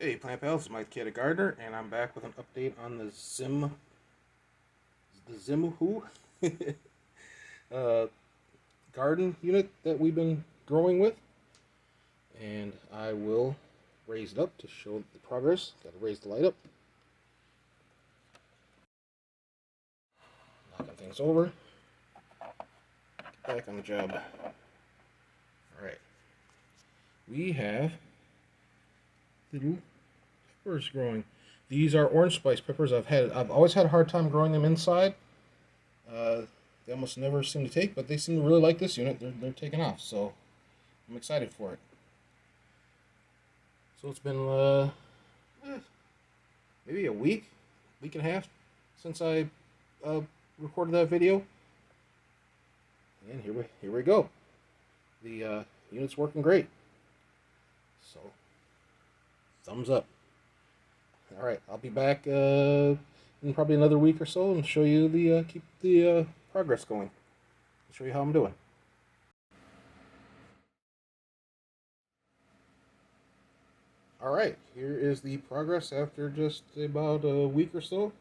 Hey Plant Pals, it's Mike Kid Gardener, and I'm back with an update on the ZMHOO uh, garden unit that we've been growing with. And I will raise it up to show the progress. Got to raise the light up. Knocking things over. Get back on the job. Alright. We have little peppers growing. These are orange spice peppers. I've always had a hard time growing them inside. They almost never seem to take, but they seem to really like this unit. They're taking off, so I'm excited for it. So it's been maybe a week and a half since I recorded that video, and here we go. The unit's working great. So thumbs up. All right, I'll be back in probably another week or so and show you keep the progress going. Show you how I'm doing. All right, here is the progress after just about a week or so.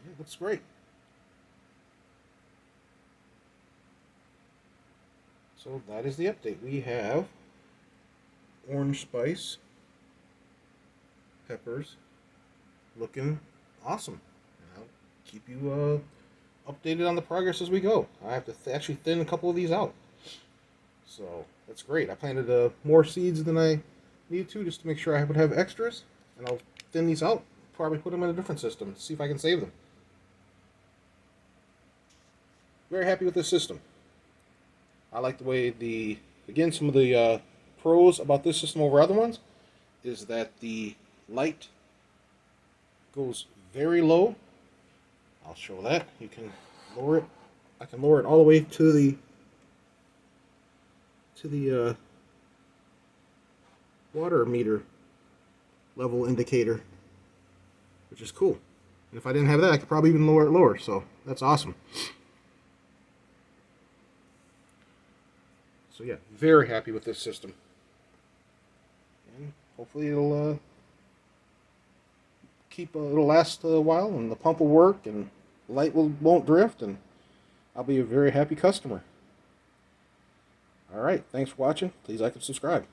Yeah, it looks great. So that is the update. We have orange spice peppers looking awesome. And I'll keep you updated on the progress as we go. I have to actually thin a couple of these out. So that's great. I planted more seeds than I need to just to make sure I would have extras. And I'll thin these out, probably put them in a different system, see if I can save them. Very happy with this system. I like the way again, some of the pros about this system over other ones is that the light goes very low. I'll show that. You can lower it. I can lower it all the way to the water meter level indicator, which is cool. And if I didn't have that, I could probably even lower it lower. So that's awesome. So yeah, very happy with this system. And hopefully it'll it'll last a while, and the pump will work, and the light won't drift, and I'll be a very happy customer. All right, thanks for watching. Please like and subscribe.